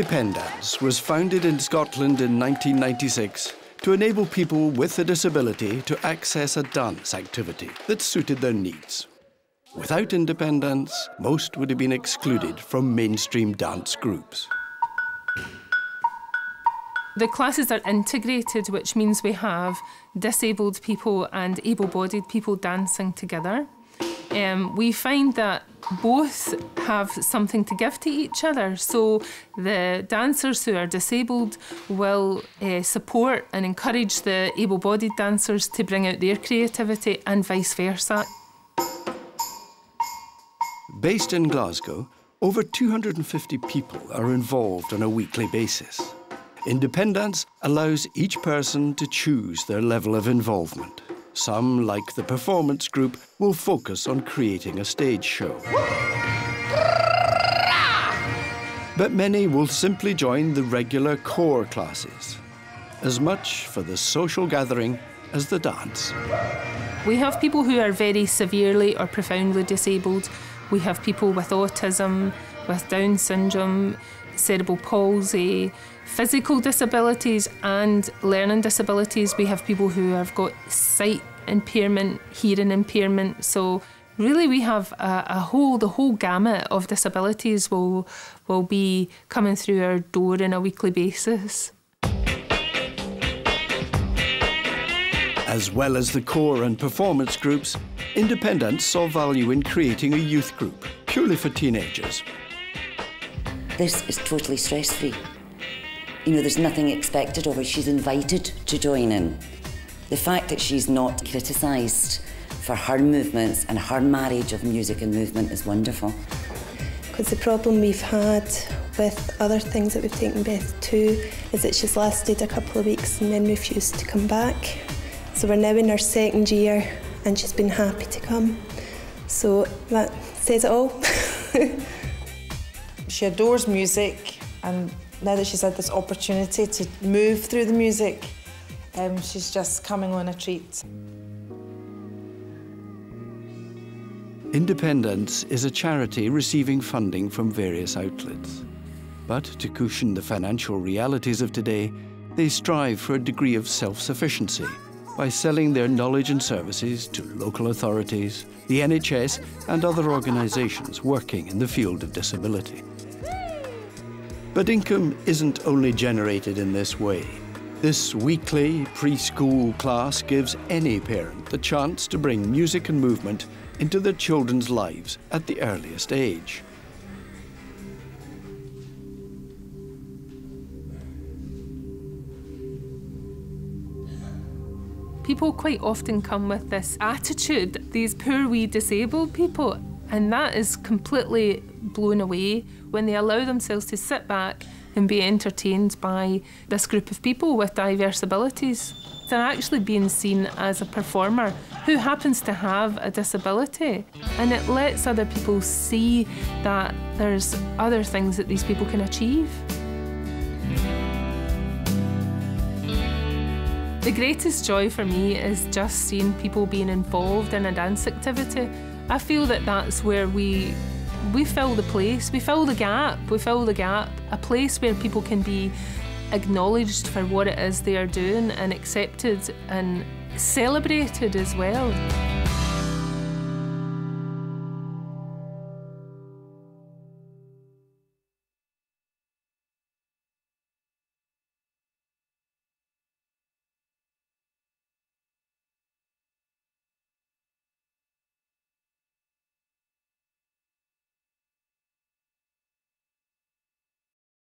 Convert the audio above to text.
Indepen-dance was founded in Scotland in 1996 to enable people with a disability to access a dance activity that suited their needs. Without Indepen-dance, most would have been excluded from mainstream dance groups. The classes are integrated, which means we have disabled people and able-bodied people dancing together. We find that both have something to give to each other. So the dancers who are disabled will support and encourage the able-bodied dancers to bring out their creativity and vice versa. Based in Glasgow, over 250 people are involved on a weekly basis. Indepen-dance allows each person to choose their level of involvement. Some, like the performance group, will focus on creating a stage show. But many will simply join the regular core classes, as much for the social gathering as the dance. We have people who are very severely or profoundly disabled. We have people with autism, with Down syndrome, cerebral palsy, physical disabilities and learning disabilities. We have people who have got sight impairment, hearing impairment. So really we have the whole gamut of disabilities will be coming through our door on a weekly basis. As well as the core and performance groups, Indepen-dance saw value in creating a youth group, purely for teenagers. This is totally stress-free. You know, there's nothing expected of her. She's invited to join in. The fact that she's not criticised for her movements and her marriage of music and movement is wonderful. Because the problem we've had with other things that we've taken Beth to is that she's lasted a couple of weeks and then refused to come back. So we're now in our second year and she's been happy to come. So that says it all. She adores music, and now that she's had this opportunity to move through the music, she's just coming on a treat. Indepen-dance is a charity receiving funding from various outlets. But to cushion the financial realities of today, they strive for a degree of self-sufficiency by selling their knowledge and services to local authorities, the NHS and other organisations working in the field of disability. But income isn't only generated in this way. This weekly preschool class gives any parent the chance to bring music and movement into their children's lives at the earliest age. People quite often come with this attitude, these poor wee disabled people, and that is completely blown away when they allow themselves to sit back and be entertained by this group of people with diverse abilities. They're actually being seen as a performer who happens to have a disability, and it lets other people see that there's other things that these people can achieve. The greatest joy for me is just seeing people being involved in a dance activity. I feel that that's where we fill the place, we fill the gap, a place where people can be acknowledged for what it is they are doing and accepted and celebrated as well.